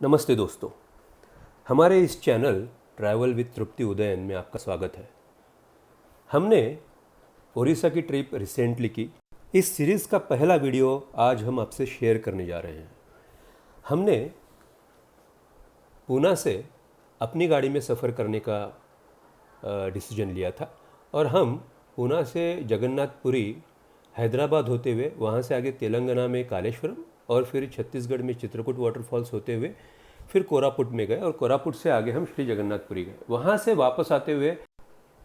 नमस्ते दोस्तों, हमारे इस चैनल ट्रैवल विद तृप्ति उदयन में आपका स्वागत है। हमने उड़ीसा की ट्रिप रिसेंटली की। इस सीरीज़ का पहला वीडियो आज हम आपसे शेयर करने जा रहे हैं। हमने पूना से अपनी गाड़ी में सफ़र करने का डिसीजन लिया था और हम पूना से जगन्नाथपुरी हैदराबाद होते हुए वहाँ से आगे तेलंगाना में कालेश्वरम और फिर छत्तीसगढ़ में चित्रकूट वाटरफॉल्स होते हुए फिर कोरापुट में गए और कोरापुट से आगे हम श्री जगन्नाथपुरी गए। वहाँ से वापस आते हुए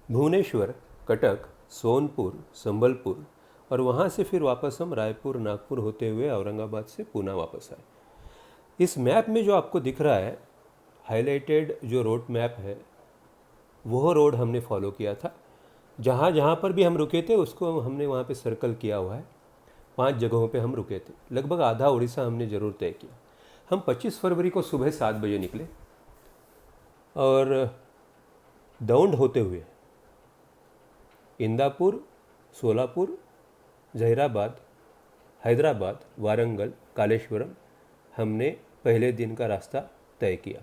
भुवनेश्वर, कटक, सोनपुर, संबलपुर और वहाँ से फिर वापस हम रायपुर, नागपुर होते हुए औरंगाबाद से पूना वापस आए। इस मैप में जो आपको दिख रहा है हाईलाइटेड जो रोड मैप है वो रोड हमने फॉलो किया था। जहाँ जहाँ पर भी हम रुके थे उसको हमने वहाँ पे सर्कल किया हुआ है। 5 जगहों पे हम रुके थे। लगभग आधा उड़ीसा हमने ज़रूर तय किया। हम 25 फरवरी को सुबह 7 बजे निकले और दौंड होते हुए इंदापुर, सोलापुर, जहीराबाद, हैदराबाद, वारंगल, कालेश्वरम हमने पहले दिन का रास्ता तय किया।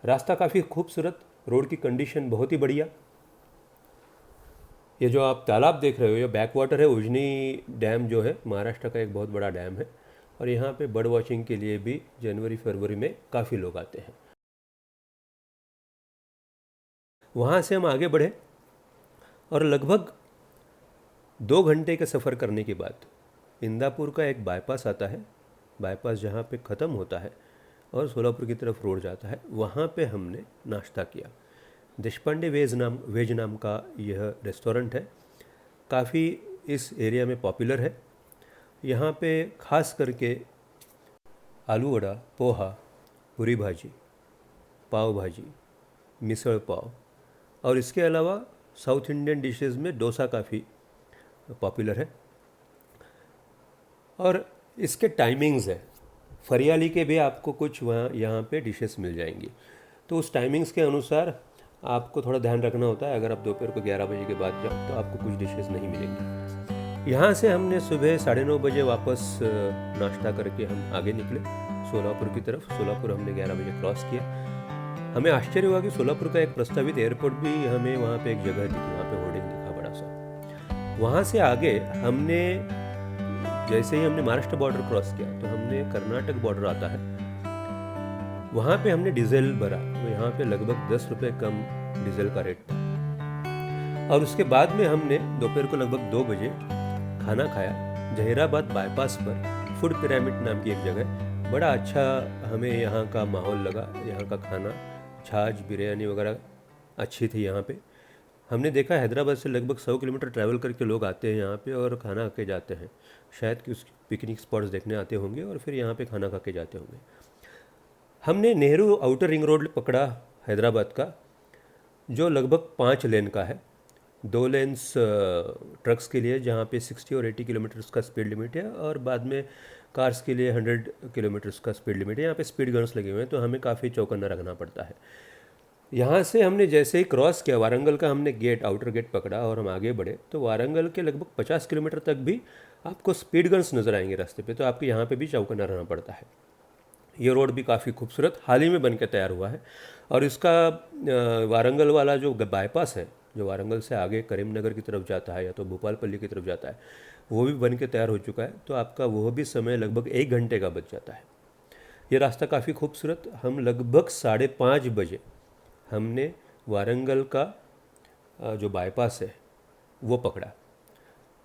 रास्ता काफ़ी खूबसूरत, रोड की कंडीशन बहुत ही बढ़िया। ये जो आप तालाब देख रहे हो ये बैक वाटर है। उजनी डैम जो है महाराष्ट्र का एक बहुत बड़ा डैम है और यहाँ पे बर्ड वॉचिंग के लिए भी जनवरी फरवरी में काफ़ी लोग आते हैं। वहाँ से हम आगे बढ़े और लगभग 2 घंटे का सफ़र करने के बाद इंदापुर का एक बाईपास आता है। बाईपास जहाँ पे ख़त्म होता है और सोलापुर की तरफ रोड जाता है, वहाँ पे हमने नाश्ता किया। देशपांडे वेज नाम का यह रेस्टोरेंट है। काफ़ी इस एरिया में पॉपुलर है। यहाँ पे ख़ास करके आलू वड़ा, पोहा, पूरी भाजी, पाव भाजी, मिसल पाव और इसके अलावा साउथ इंडियन डिशेज़ में डोसा काफ़ी पॉपुलर है। और इसके टाइमिंग्स है, फरियाली के भी आपको कुछ वहाँ यहाँ पे डिशेस मिल जाएंगी। तो उस टाइमिंग्स के अनुसार आपको थोड़ा ध्यान रखना होता है। अगर आप दोपहर को 11 बजे के बाद जाओ तो आपको कुछ डिशेस नहीं मिलेंगी। यहाँ से हमने सुबह 9:30 बजे वापस नाश्ता करके हम आगे निकले सोलापुर की तरफ। सोलापुर हमने 11 बजे क्रॉस किया। हमें आश्चर्य हुआ कि सोलापुर का एक प्रस्तावित एयरपोर्ट भी हमें वहाँ पे एक जगह दिखी, वहाँ पे होर्डिंग दिखा बड़ा सा। वहाँ से आगे हमने जैसे ही हमने महाराष्ट्र बॉर्डर क्रॉस किया तो हमने कर्नाटक बॉर्डर आता है, वहाँ पे हमने डीजल भरा। तो यहाँ पे लगभग 10 रुपये कम डीजल का रेट था। और उसके बाद में हमने दोपहर को लगभग 2 बजे खाना खाया जहीराबाद बाईपास पर। फूड पिरामिड नाम की एक जगह, बड़ा अच्छा हमें यहाँ का माहौल लगा। यहाँ का खाना, छाछ, बिरयानी वगैरह अच्छी थी यहाँ पे। हमने देखा हैदराबाद से लगभग 100 किलोमीटर ट्रैवल करके लोग आते हैं यहाँ पे और खाना खा के जाते हैं। शायद कि उस पिकनिक स्पॉट्स देखने आते होंगे और फिर यहाँ पे खाना खा के जाते होंगे। हमने नेहरू आउटर रिंग रोड पकड़ा हैदराबाद का, जो लगभग 5 लेन का है। 2 लेन्स ट्रक्स के लिए जहाँ पे 60 और 80 किलोमीटर्स का स्पीड लिमिट है और बाद में कार्स के लिए 100 किलोमीटर्स का स्पीड लिमिट है। यहाँ पे स्पीड गन्स लगे हुए हैं तो हमें काफ़ी चौकन्ना रखना पड़ता है। यहाँ से हमने जैसे ही क्रॉस किया वारंगल का, हमने गेट, आउटर गेट पकड़ा और हम आगे बढ़े तो वारंगल के लगभग 50 किलोमीटर तक भी आपको स्पीड गन्स नज़र आएंगे रास्ते पे। तो आपको यहाँ पे भी चौकन्ना रहना पड़ता है। ये रोड भी काफ़ी खूबसूरत हाल ही में बन के तैयार हुआ है और इसका वारंगल वाला जो बाईपास है, जो वारंगल से आगे करीमनगर की तरफ जाता है या तो भोपालपल्ली की तरफ जाता है, वो भी बन के तैयार हो चुका है। तो आपका वो भी समय लगभग 1 घंटे का बच जाता है। ये रास्ता काफ़ी खूबसूरत। हम लगभग 5:30 बजे हमने वारंगल का जो बाईपास है वो पकड़ा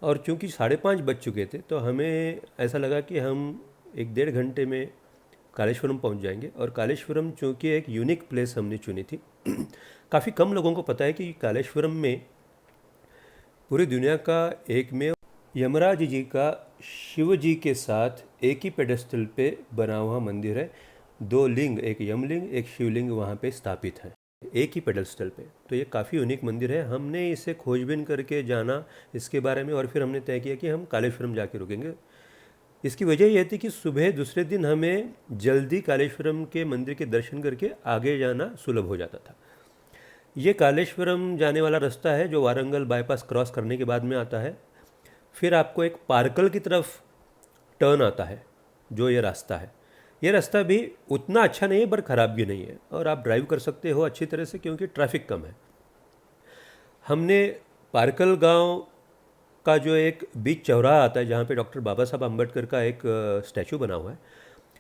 और चूंकि 5:30 बज चुके थे तो हमें ऐसा लगा कि हम 1-1.5 घंटे में कालेश्वरम पहुंच जाएंगे। और कालेश्वरम चूँकि एक यूनिक प्लेस हमने चुनी थी। काफ़ी कम लोगों को पता है कि कालेश्वरम में पूरी दुनिया का एकमेव यमराज जी का शिव जी के साथ एक ही पेडेस्टल पे बना हुआ मंदिर है। 2 लिंग, एक यमलिंग, एक शिवलिंग वहाँ पे स्थापित है एक ही पेडेस्टल पे। तो ये काफ़ी यूनिक मंदिर है। हमने इसे खोजबीन करके जाना इसके बारे में और फिर हमने तय किया कि हम कालेश्वरम जाके रुकेंगे। इसकी वजह यह थी कि सुबह दूसरे दिन हमें जल्दी कालेश्वरम के मंदिर के दर्शन करके आगे जाना सुलभ हो जाता था। ये कालेश्वरम जाने वाला रास्ता है जो वारंगल बाईपास क्रॉस करने के बाद में आता है। फिर आपको एक पार्कल की तरफ टर्न आता है जो ये रास्ता है। ये रास्ता भी उतना अच्छा नहीं है पर ख़राब भी नहीं है, और आप ड्राइव कर सकते हो अच्छी तरह से क्योंकि ट्रैफिक कम है। हमने पार्कल गांव का जो एक बीच चौराहा आता है जहाँ पे डॉक्टर बाबा साहब अम्बेडकर का एक स्टैचू बना हुआ है,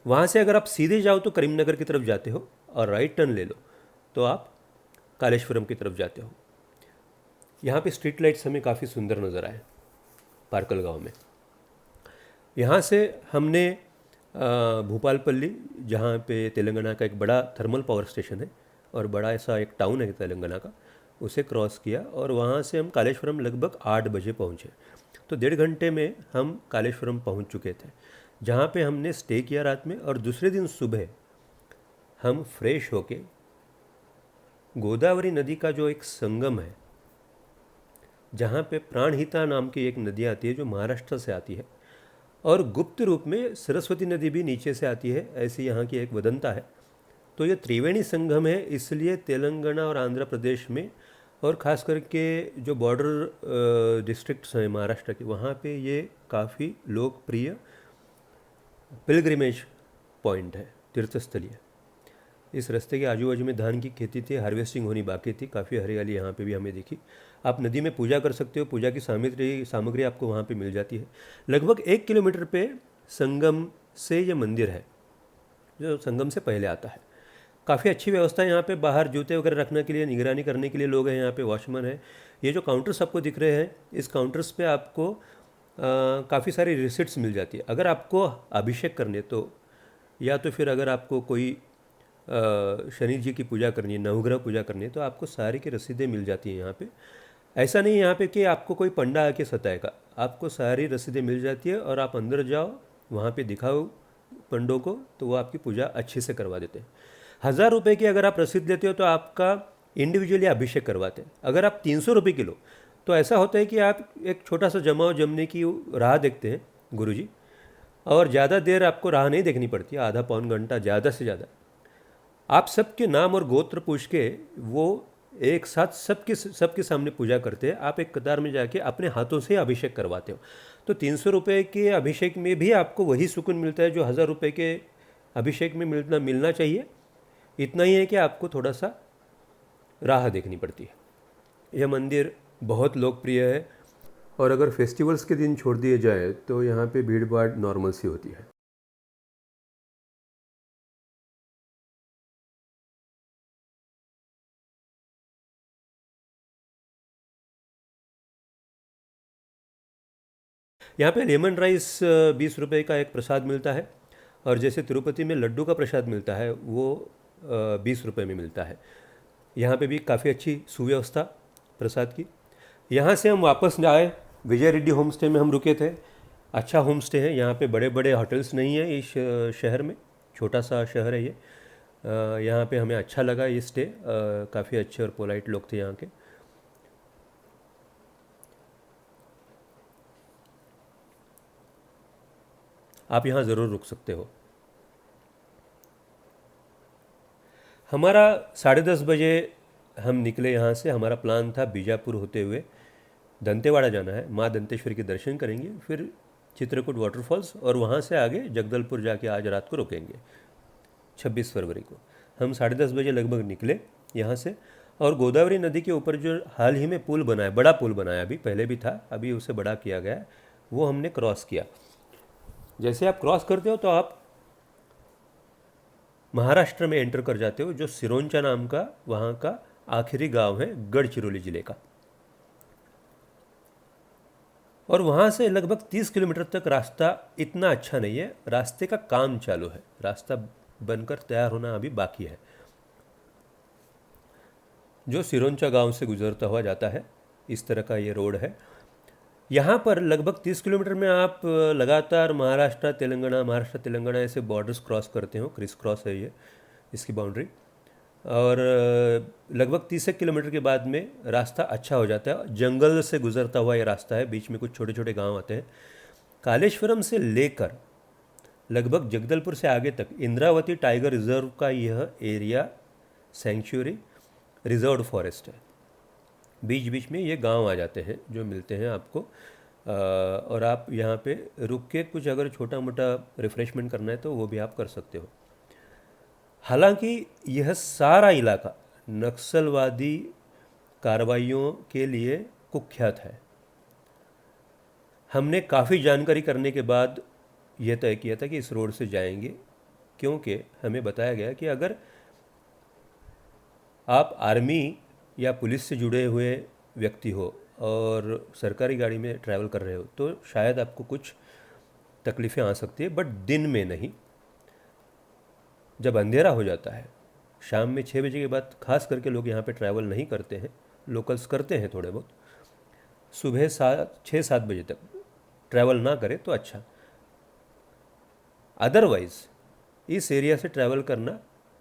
वहाँ से अगर आप सीधे जाओ तो करीमनगर की तरफ जाते हो और राइट टर्न ले लो तो आप कालेश्वरम की तरफ जाते हो। यहाँ पे स्ट्रीट लाइट्स हमें काफ़ी सुंदर नज़र आए पार्कल गांव में। यहाँ से हमने भूपालपल्ली, जहाँ पे तेलंगाना का एक बड़ा थर्मल पावर स्टेशन है और बड़ा ऐसा एक टाउन है तेलंगाना का, उसे क्रॉस किया और वहाँ से हम कालेश्वरम लगभग 8 बजे पहुँचे। तो 1.5 घंटे में हम कालेश्वरम पहुँच चुके थे, जहाँ पे हमने स्टे किया रात में। और दूसरे दिन सुबह हम फ्रेश होके गोदावरी नदी का जो एक संगम है, जहाँ पे प्राणहिता नाम की एक नदी आती है जो महाराष्ट्र से आती है, और गुप्त रूप में सरस्वती नदी भी नीचे से आती है, ऐसी यहाँ की एक वदंता है। तो ये त्रिवेणी संगम है, इसलिए तेलंगाना और आंध्र प्रदेश में, और ख़ास करके जो बॉर्डर डिस्ट्रिक्ट्स हैं महाराष्ट्र के, वहाँ पे ये काफ़ी लोकप्रिय पिलग्रिमेज पॉइंट है, तीर्थस्थलीय। इस रास्ते के आजू बाजू में धान की खेती थी, हार्वेस्टिंग होनी बाकी थी, काफ़ी हरियाली यहाँ पे भी हमें दिखी। आप नदी में पूजा कर सकते हो, पूजा की सामग्री आपको वहाँ पे मिल जाती है। लगभग 1 किलोमीटर पे संगम से ये मंदिर है जो संगम से पहले आता है। काफ़ी अच्छी व्यवस्था है यहाँ पे, बाहर जूते वगैरह रखने के लिए, निगरानी करने के लिए लोग हैं यहाँ पे, वॉचमैन है। ये जो काउंटर्स आपको दिख रहे हैं, इस काउंटर्स पे आपको काफ़ी सारी रिसिट्स मिल जाती है। अगर आपको अभिषेक करने तो, या तो फिर अगर आपको कोई शनि जी की पूजा करनी है, नवग्रह पूजा करनी है, तो आपको सारी की रसीदें मिल जाती हैं यहाँ पे। ऐसा नहीं है यहाँ पे कि आपको कोई पंडा आके सताएगा, आपको सारी रसीदें मिल जाती है और आप अंदर जाओ, वहाँ पे दिखाओ पंडों को, तो वो आपकी पूजा अच्छे से करवा देते हैं। 1000 रुपये की अगर आप रसीद लेते हो तो आपका इंडिविजुअली अभिषेक करवाते हैं। अगर आप 300 रुपये किलो, तो ऐसा होता है कि आप एक छोटा सा जमाव जमने की राह देखते हैं गुरुजी, और ज़्यादा देर आपको राह नहीं देखनी पड़ती, आधा पौन घंटा ज़्यादा से ज़्यादा। आप सबके नाम और गोत्र पूछ के वो एक साथ सबके सामने पूजा करते हैं। आप एक कतार में जाके अपने हाथों से अभिषेक करवाते हो। तो 300 रुपये के अभिषेक में भी आपको वही सुकून मिलता है जो 1000 रुपये के अभिषेक में मिलना चाहिए। इतना ही है कि आपको थोड़ा सा राह देखनी पड़ती है। यह मंदिर बहुत लोकप्रिय है, और अगर फेस्टिवल्स के दिन छोड़ दिए जाए तो यहाँ पे भीड़ भाड़ नॉर्मल सी होती है। यहाँ पे लेमन राइस 20 रुपये का एक प्रसाद मिलता है, और जैसे तिरुपति में लड्डू का प्रसाद मिलता है वो 20 रुपये में मिलता है। यहाँ पे भी काफ़ी अच्छी सुव्यवस्था प्रसाद की। यहाँ से हम वापस आए, विजय रेड्डी होम स्टे में हम रुके थे। अच्छा होम स्टे है, यहाँ पे बड़े बड़े होटल्स नहीं हैं इस शहर में, छोटा सा शहर है ये। यहाँ पे हमें अच्छा लगा ये स्टे, काफ़ी अच्छे और पोलाइट लोग थे यहाँ के। आप यहाँ ज़रूर रुक सकते हो। हमारा 10:30 बजे हम निकले यहाँ से। हमारा प्लान था बीजापुर होते हुए दंतेवाड़ा जाना है, माँ दंतेश्वरी के दर्शन करेंगे, फिर चित्रकूट वाटरफॉल्स, और वहाँ से आगे जगदलपुर जाके आज रात को रुकेंगे 26 फरवरी को। हम 10:30 बजे लगभग निकले यहाँ से, और गोदावरी नदी के ऊपर जो हाल ही में पुल बना है, बड़ा पुल बना है, अभी पहले भी था, अभी उसे बड़ा किया गया है, वो हमने क्रॉस किया। जैसे आप क्रॉस करते हो तो आप महाराष्ट्र में एंटर कर जाते हो, जो सिरोंचा नाम का वहाँ का आखिरी गांव है गढ़चिरौली ज़िले का। और वहाँ से लगभग 30 किलोमीटर तक रास्ता इतना अच्छा नहीं है, रास्ते का काम चालू है, रास्ता बनकर तैयार होना अभी बाकी है, जो सिरोंचा गांव से गुजरता हुआ जाता है। इस तरह का ये रोड है। यहाँ पर लगभग 30 किलोमीटर में आप लगातार महाराष्ट्र तेलंगाना ऐसे बॉर्डर्स क्रॉस करते हो, क्रिस क्रॉस है ये इसकी बाउंड्री। और लगभग 30 किलोमीटर के बाद में रास्ता अच्छा हो जाता है, जंगल से गुजरता हुआ ये रास्ता है, बीच में कुछ छोटे छोटे गांव आते हैं। कालेश्वरम से लेकर लगभग जगदलपुर से आगे तक इंद्रावती टाइगर रिजर्व का यह एरिया सेंचुरी रिजर्व्ड फॉरेस्ट है। बीच बीच में ये गांव आ जाते हैं जो मिलते हैं आपको, और आप यहाँ पे रुक के कुछ अगर छोटा मोटा रिफ़्रेशमेंट करना है तो वो भी आप कर सकते हो। हालांकि यह सारा इलाका नक्सलवादी कार्रवाइयों के लिए कुख्यात है। हमने काफ़ी जानकारी करने के बाद यह तय किया था कि इस रोड से जाएंगे, क्योंकि हमें बताया गया कि अगर आप आर्मी या पुलिस से जुड़े हुए व्यक्ति हो और सरकारी गाड़ी में ट्रैवल कर रहे हो तो शायद आपको कुछ तकलीफ़ें आ सकती है, बट दिन में नहीं। जब अंधेरा हो जाता है, शाम में 6 बजे के बाद खास करके लोग यहाँ पे ट्रैवल नहीं करते हैं, लोकल्स करते हैं थोड़े बहुत। सुबह 6-7 बजे तक ट्रैवल ना करें तो अच्छा। अदरवाइज़ इस एरिया से ट्रैवल करना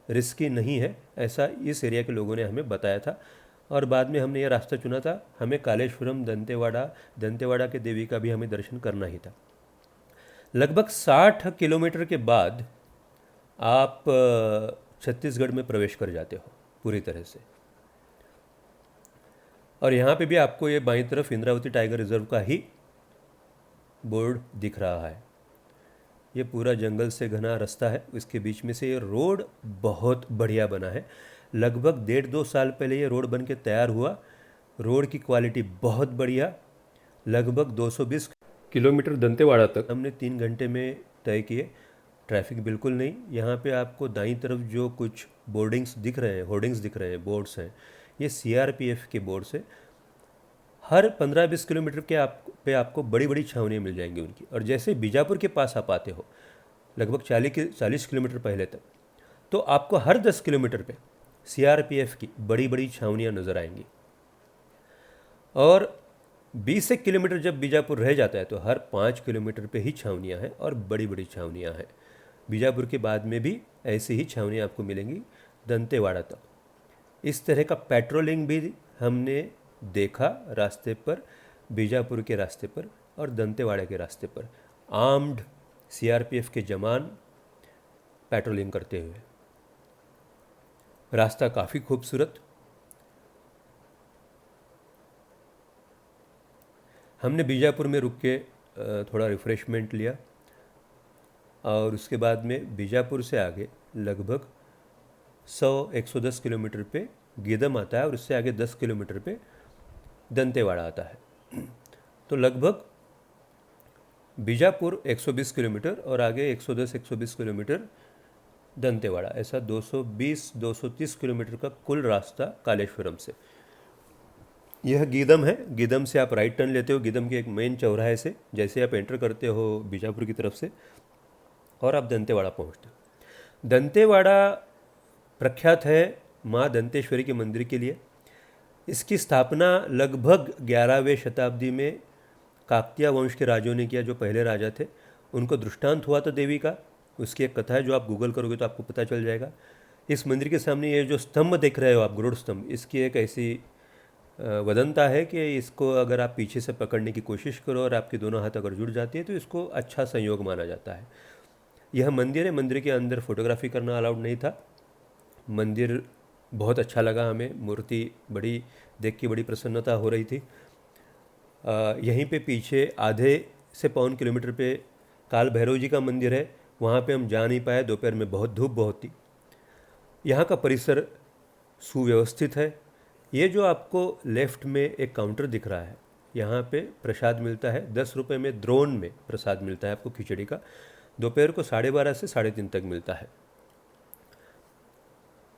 रिस्की नहीं है, ऐसा इस एरिया के लोगों ने हमें बताया था। और बाद में हमने ये रास्ता चुना था। हमें कालेश्वरम, दंतेवाड़ा के देवी का भी हमें दर्शन करना ही था। लगभग 60 किलोमीटर के बाद आप छत्तीसगढ़ में प्रवेश कर जाते हो पूरी तरह से। और यहाँ पे भी आपको ये बाईं तरफ इंद्रावती टाइगर रिजर्व का ही बोर्ड दिख रहा है। ये पूरा जंगल से घना रास्ता है, इसके बीच में से ये रोड बहुत बढ़िया बना है। लगभग 1.5-2 साल पहले ये रोड बन के तैयार हुआ। रोड की क्वालिटी बहुत बढ़िया। लगभग 220 किलोमीटर दंतेवाड़ा तक हमने 3 घंटे में तय किए। ट्रैफिक बिल्कुल नहीं। यहाँ पे आपको दाईं तरफ जो कुछ बोर्डिंग्स दिख रहे हैं, होर्डिंग्स दिख रहे हैं, बोर्ड्स हैं, ये सीआरपीएफ के बोर्ड्स हैं। हर 15-20 किलोमीटर के आपको बड़ी बड़ी छावनियाँ मिल जाएंगी उनकी। और जैसे बीजापुर के पास आप आते हो लगभग 40 किलोमीटर पहले तक, तो आपको हर 10 किलोमीटर पे सीआरपीएफ की बड़ी बड़ी छावनियाँ नज़र आएंगी। और 20 किलोमीटर जब बीजापुर रह जाता है तो हर 5 किलोमीटर पे ही छावनियाँ हैं और बड़ी बड़ी छावनियाँ हैं। बीजापुर के बाद में भी ऐसी ही छावनियाँ आपको मिलेंगी दंतेवाड़ा तक। इस तरह का पेट्रोलिंग भी हमने देखा रास्ते पर, बीजापुर के रास्ते पर और दंतेवाड़ा के रास्ते पर आर्म्ड सीआरपीएफ के जवान पेट्रोलिंग करते हुए। रास्ता काफ़ी खूबसूरत। हमने बीजापुर में रुक के थोड़ा रिफ़्रेशमेंट लिया और उसके बाद में बीजापुर से आगे लगभग 100-110 किलोमीटर पे गीदम आता है और उससे आगे 10 किलोमीटर पे दंतेवाड़ा आता है। तो लगभग बीजापुर 120 किलोमीटर और आगे 110-120 किलोमीटर दंतेवाड़ा, ऐसा 220-230 किलोमीटर का कुल रास्ता कालेश्वरम से। यह गीदम है। गीदम से आप राइट टर्न लेते हो, गीदम के एक मेन चौराहे से जैसे आप एंटर करते हो बीजापुर की तरफ से, और आप दंतेवाड़ा पहुंचते हो। दंतेवाड़ा प्रख्यात है माँ दंतेश्वरी के मंदिर के लिए। इसकी स्थापना लगभग 11वीं शताब्दी में काकतीय वंश के राजाओं ने किया, जो पहले राजा थे। उनको दृष्टांत हुआ था देवी का। उसकी एक कथा है जो आप गूगल करोगे तो आपको पता चल जाएगा। इस मंदिर के सामने ये जो स्तंभ देख रहे हो आप, गरुड़ स्तंभ, इसकी एक ऐसी वदंता है कि इसको अगर आप पीछे से पकड़ने की कोशिश करो और आपके दोनों हाथ अगर जुड़ जाती है तो इसको अच्छा संयोग माना जाता है। यह मंदिर है। मंदिर के अंदर फोटोग्राफी करना अलाउड नहीं था। मंदिर बहुत अच्छा लगा हमें। मूर्ति बड़ी देख के बड़ी प्रसन्नता हो रही थी। यहीं पे पीछे आधे से पौन किलोमीटर पे काल भैरव जी का मंदिर है। वहाँ पे हम जा नहीं पाए, दोपहर में धूप बहुत थी। यहाँ का परिसर सुव्यवस्थित है। ये जो आपको लेफ़्ट में एक काउंटर दिख रहा है, यहाँ पे प्रसाद मिलता है। 10 रुपये में द्रोण में प्रसाद मिलता है आपको खिचड़ी का। दोपहर को 12:30 से 3:30 तक मिलता है।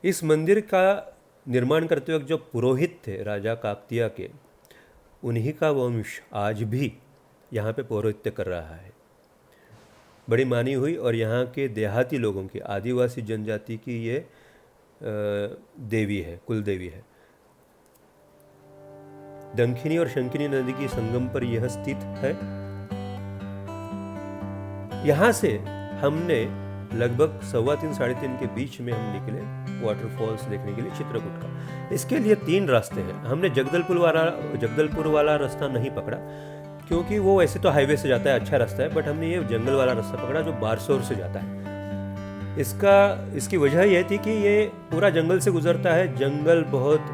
इस मंदिर का निर्माण करते वक्त जो पुरोहित थे राजा काकतीय के, उन्हीं का वंश आज भी यहाँ पे पौरोहित्य कर रहा है। बड़ी मानी हुई और यहाँ के देहाती लोगों की, आदिवासी जनजाति की ये देवी है, कुल देवी है। दंखिनी और शंकिनी नदी की संगम पर यह स्थित है। यहाँ से हमने लगभग 3:15-3:30 के बीच में हम निकले वाटरफॉल्स देखने के लिए चित्रकूट का। इसके लिए 3 रास्ते हैं। हमने जगदलपुर वाला रास्ता नहीं पकड़ा क्योंकि वो वैसे तो हाईवे से जाता है, अच्छा रास्ता है, बट हमने ये जंगल वाला रास्ता पकड़ा जो बारसोर से जाता है। इसकी वजह यह थी कि ये पूरा जंगल से गुजरता है। जंगल बहुत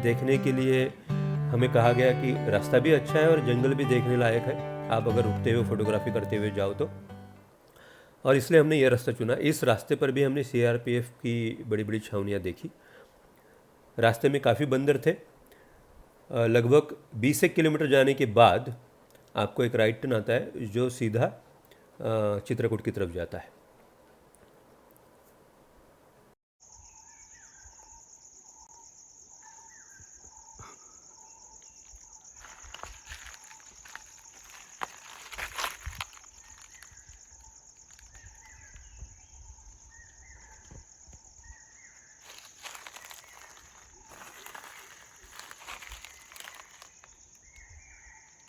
देखने के लिए हमें कहा गया कि रास्ता भी अच्छा है और जंगल भी देखने लायक है, आप अगर रुकते हुए फोटोग्राफी करते हुए जाओ तो। और इसलिए हमने ये रास्ता चुना। इस रास्ते पर भी हमने सीआरपीएफ की बड़ी बड़ी छावनियाँ देखी। रास्ते में काफ़ी बंदर थे। लगभग 20 एक किलोमीटर जाने के बाद आपको एक राइट टर्न आता है जो सीधा चित्रकूट की तरफ जाता है।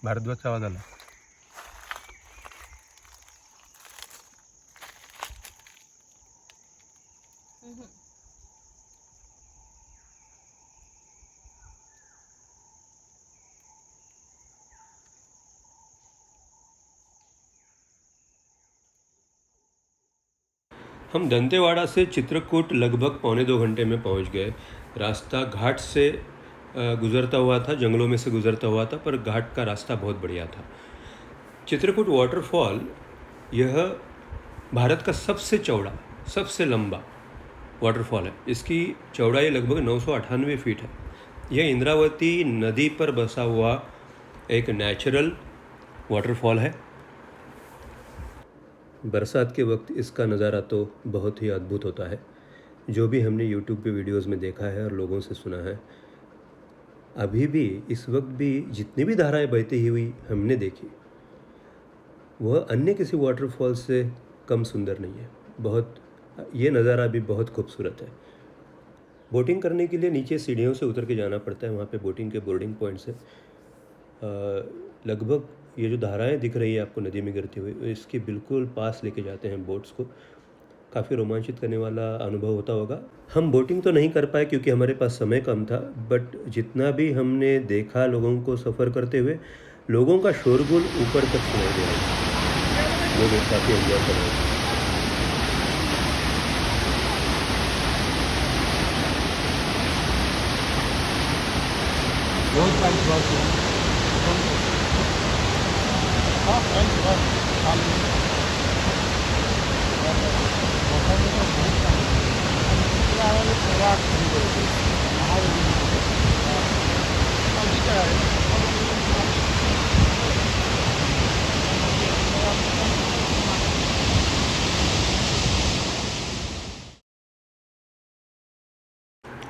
भारद्वाजचा आवाज आला। हम दंतेवाड़ा से चित्रकूट लगभग पौने 2 घंटे में पहुंच गए। रास्ता घाट से गुज़रता हुआ था, जंगलों में से गुज़रता हुआ था, पर घाट का रास्ता बहुत बढ़िया था। चित्रकूट वाटरफॉल यह भारत का सबसे चौड़ा, सबसे लंबा वाटरफॉल है। इसकी चौड़ाई लगभग 998 फीट है। यह इंद्रावती नदी पर बसा हुआ एक नेचुरल वाटरफॉल है। बरसात के वक्त इसका नज़ारा तो बहुत ही अद्भुत होता है। जो भी हमने यूट्यूब पे वीडियोस में देखा है और लोगों से सुना है, अभी भी इस वक्त भी जितनी भी धाराएं बहती हुई हमने देखी, वह अन्य किसी वाटरफॉल से कम सुंदर नहीं है। ये नज़ारा भी बहुत खूबसूरत है। बोटिंग करने के लिए नीचे सीढ़ियों से उतर के जाना पड़ता है। वहाँ पे बोटिंग के बोर्डिंग पॉइंट्स है। लगभग ये जो धाराएं दिख रही है आपको नदी में गिरती हुई, इसके बिल्कुल पास लेके जाते हैं बोट्स को। काफ़ी रोमांचित करने वाला अनुभव होता होगा। हम बोटिंग तो नहीं कर पाए क्योंकि हमारे पास समय कम था, बट जितना भी हमने देखा लोगों को सफ़र करते हुए, लोगों का शोरगुल ऊपर तक सुनाई दे रहा है। लोग काफ़ी एंजॉय कर रहे हैं।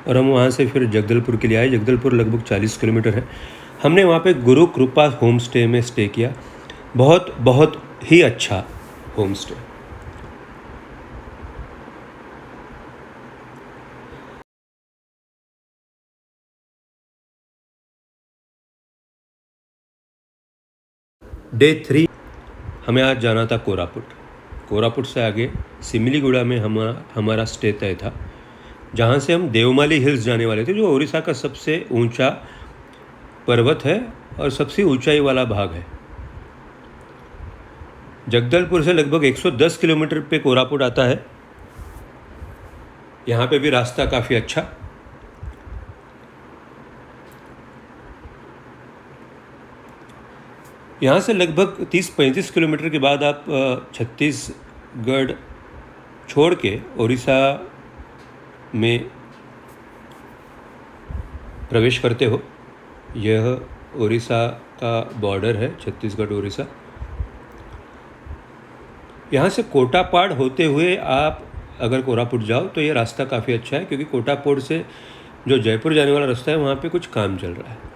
और हम वहाँ से फिर जगदलपुर के लिए आए। जगदलपुर लगभग 40 किलोमीटर है। हमने वहाँ पे गुरु कृपा होम स्टे में स्टे किया। बहुत बहुत ही अच्छा होम स्टे। डे 3 हमें आज जाना था कोरापुट। कोरापुट से आगे सिमिलीगुड़ा में हमारा स्टे तय था, जहाँ से हम देवमाली हिल्स जाने वाले थे, जो उड़ीसा का सबसे ऊंचा पर्वत है और सबसे ऊंचाई वाला भाग है। जगदलपुर से लगभग 110 किलोमीटर पे कोरापुट आता है। यहाँ पे भी रास्ता काफ़ी अच्छा। यहाँ से लगभग 30-35 किलोमीटर के बाद आप छत्तीसगढ़ छोड़ के उड़ीसा में प्रवेश करते हो। यह उड़ीसा का बॉर्डर है, छत्तीसगढ़ उड़ीसा। यहाँ से कोटापाड़ होते हुए आप अगर कोरापुट जाओ तो ये रास्ता काफ़ी अच्छा है, क्योंकि कोटापाड़ से जो जयपुर जाने वाला रास्ता है वहाँ पे कुछ काम चल रहा है।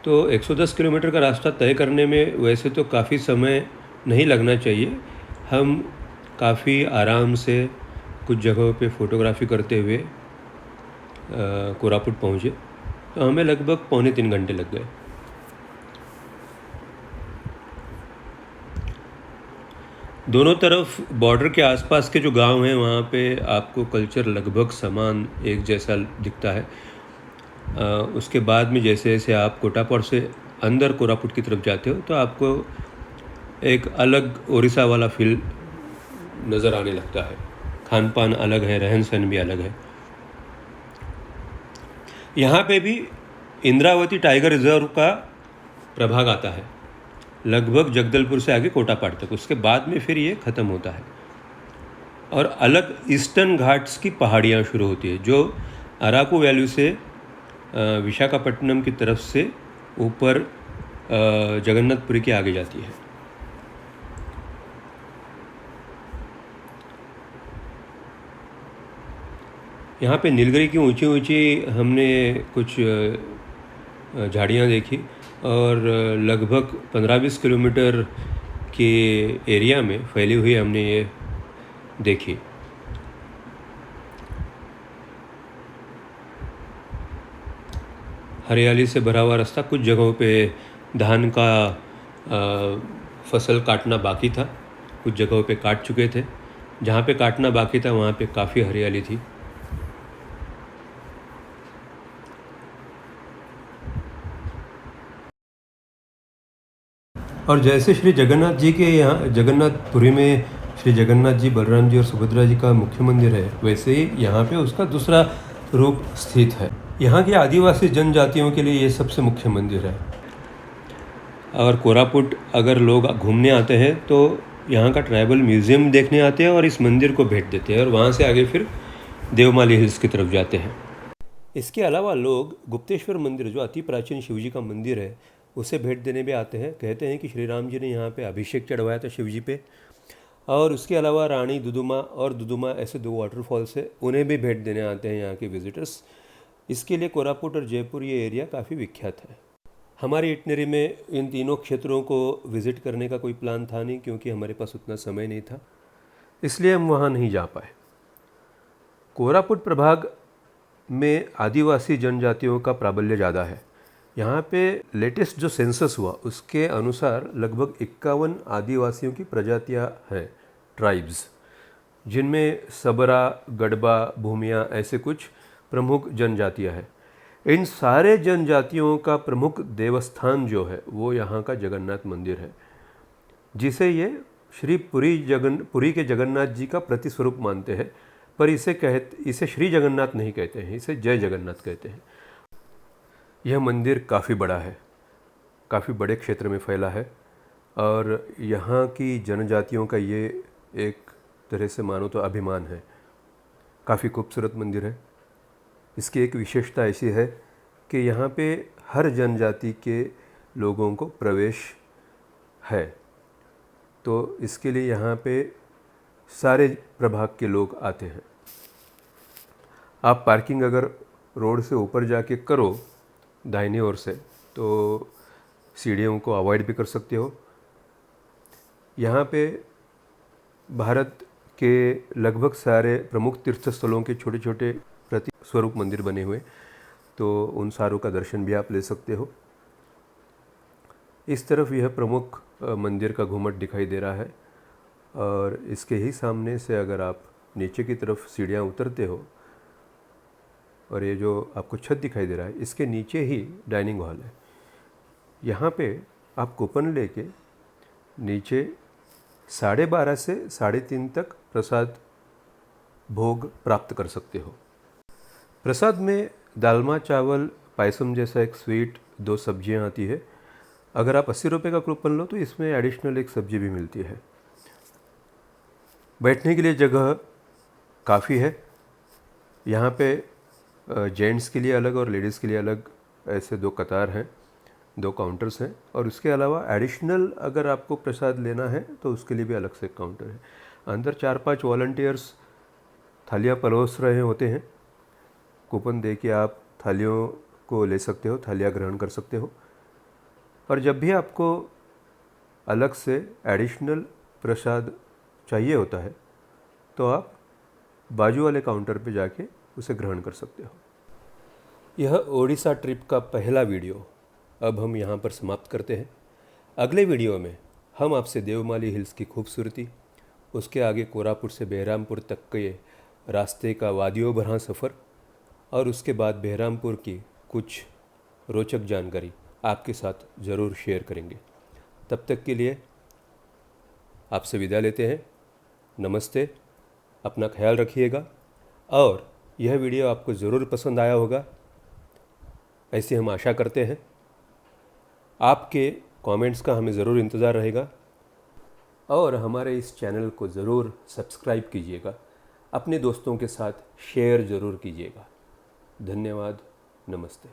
तो 110 किलोमीटर का रास्ता तय करने में वैसे तो काफ़ी समय नहीं लगना चाहिए। हम काफ़ी आराम से कुछ जगहों पे फ़ोटोग्राफी करते हुए कोरापुट पहुँचे। तो हमें लगभग पौने 3 घंटे लग गए। दोनों तरफ बॉर्डर के आसपास के जो गांव हैं वहाँ पे आपको कल्चर लगभग समान एक जैसा दिखता है। उसके बाद में जैसे जैसे आप कोटापाड़ से अंदर कोरापुट की तरफ जाते हो तो आपको एक अलग उड़ीसा वाला फील नज़र आने लगता है। खान पान अलग है, रहन सहन भी अलग है। यहाँ पे भी इंद्रावती टाइगर रिजर्व का प्रभाग आता है। लगभग जगदलपुर से आगे कोटापाड़ तक, उसके बाद में फिर ये ख़त्म होता है। और अलग ईस्टर्न घाट्स की पहाड़ियाँ शुरू होती है जो अराकू वैली से विशाखापट्टनम की तरफ से ऊपर जगन्नाथपुरी के आगे जाती है। यहाँ पे नीलगिरी की ऊंची ऊंची हमने कुछ झाड़ियाँ देखी और लगभग 15-20 किलोमीटर के एरिया में फैली हुई हमने ये देखी। हरियाली से भरा हुआ रास्ता, कुछ जगहों पे धान का फसल काटना बाकी था, कुछ जगहों पे काट चुके थे। जहाँ पे काटना बाकी था वहाँ पे काफ़ी हरियाली थी। और जैसे श्री जगन्नाथ जी के यहाँ जगन्नाथपुरी में श्री जगन्नाथ जी, बलराम जी और सुभद्रा जी का मुख्य मंदिर है, वैसे ही यहाँ पे उसका दूसरा रूप स्थित है। यहाँ की आदिवासी जनजातियों के लिए ये सबसे मुख्य मंदिर है। और कोरापुट अगर लोग घूमने आते हैं तो यहाँ का ट्राइबल म्यूज़ियम देखने आते हैं और इस मंदिर को भेंट देते हैं और वहाँ से आगे फिर देवमाली हिल्स की तरफ जाते हैं। इसके अलावा लोग गुप्तेश्वर मंदिर, जो अति प्राचीन शिवजी का मंदिर है, उसे भेंट देने भी आते हैं। कहते हैं कि श्री राम जी ने यहाँ पे अभिषेक चढ़वाया था शिवजी पे। और उसके अलावा रानी दुदुमा और दुदुमा ऐसे 2 वाटरफॉल्स है, उन्हें भी भेंट देने आते हैं यहाँ के विजिटर्स। इसके लिए कोरापुट और जयपुर ये एरिया काफ़ी विख्यात है। हमारी इटनरी में इन तीनों क्षेत्रों को विज़िट करने का कोई प्लान था नहीं, क्योंकि हमारे पास उतना समय नहीं था, इसलिए हम वहाँ नहीं जा पाए। कोरापुट प्रभाग में आदिवासी जनजातियों का प्राबल्य ज़्यादा है। यहाँ पे लेटेस्ट जो सेंसस हुआ उसके अनुसार लगभग 51 आदिवासियों की प्रजातियाँ हैं, ट्राइब्स, जिनमें सबरा, गडबा, भूमिया ऐसे कुछ प्रमुख जनजातियाँ हैं। इन सारे जनजातियों का प्रमुख देवस्थान जो है वो यहाँ का जगन्नाथ मंदिर है, जिसे ये श्री पुरी के जगन्नाथ जी का प्रतिस्वरूप मानते हैं। पर इसे श्री जगन्नाथ नहीं कहते हैं, इसे जय जगन्नाथ कहते हैं। यह मंदिर काफ़ी बड़ा है, काफ़ी बड़े क्षेत्र में फैला है और यहाँ की जनजातियों का ये एक तरह से मानो तो अभिमान है। काफ़ी खूबसूरत मंदिर है। इसकी एक विशेषता ऐसी है कि यहाँ पे हर जनजाति के लोगों को प्रवेश है, तो इसके लिए यहाँ पे सारे प्रभाग के लोग आते हैं। आप पार्किंग अगर रोड से ऊपर जाके करो दाहिनी ओर से, तो सीढ़ियों को अवॉइड भी कर सकते हो। यहाँ पे भारत के लगभग सारे प्रमुख तीर्थ स्थलों के छोटे छोटे प्रति स्वरूप मंदिर बने हुए, तो उन सारों का दर्शन भी आप ले सकते हो। इस तरफ यह प्रमुख मंदिर का घुमट दिखाई दे रहा है और इसके ही सामने से अगर आप नीचे की तरफ सीढ़ियाँ उतरते हो और ये जो आपको छत दिखाई दे रहा है, इसके नीचे ही डाइनिंग हॉल है। यहाँ पे आप कूपन लेके नीचे 12:30 से 3:30 तक प्रसाद भोग प्राप्त कर सकते हो। प्रसाद में दालमा चावल पायसम जैसा एक स्वीट, 2 सब्जियाँ आती है। अगर आप 80 रुपये का कूपन लो तो इसमें एडिशनल एक सब्जी भी मिलती है। बैठने के लिए जगह काफ़ी है। यहाँ पे जेंट्स के लिए अलग और लेडीज़ के लिए अलग ऐसे 2 कतार हैं, 2 काउंटर्स हैं। और उसके अलावा एडिशनल अगर आपको प्रसाद लेना है तो उसके लिए भी अलग से काउंटर है। अंदर 4-5 वॉलंटियर्स थालियाँ परोस रहे होते हैं। कूपन दे के आप थालियों को ले सकते हो, थालियाँ ग्रहण कर सकते हो। और जब भी आपको अलग से एडिशनल प्रसाद चाहिए होता है तो आप बाजू वाले काउंटर पे जाके उसे ग्रहण कर सकते हो। यह ओडिशा ट्रिप का पहला वीडियो अब हम यहाँ पर समाप्त करते हैं। अगले वीडियो में हम आपसे देवमाली हिल्स की खूबसूरती, उसके आगे कोरापुट से बेहरामपुर तक के रास्ते का वादियों भरा सफ़र और उसके बाद बेहरामपुर की कुछ रोचक जानकारी आपके साथ ज़रूर शेयर करेंगे। तब तक के लिए आपसे विदा लेते हैं। नमस्ते, अपना ख्याल रखिएगा और यह वीडियो आपको ज़रूर पसंद आया होगा, ऐसी हम आशा करते हैं। आपके कमेंट्स का हमें ज़रूर इंतज़ार रहेगा और हमारे इस चैनल को ज़रूर सब्सक्राइब कीजिएगा, अपने दोस्तों के साथ शेयर ज़रूर कीजिएगा। धन्यवाद, नमस्ते।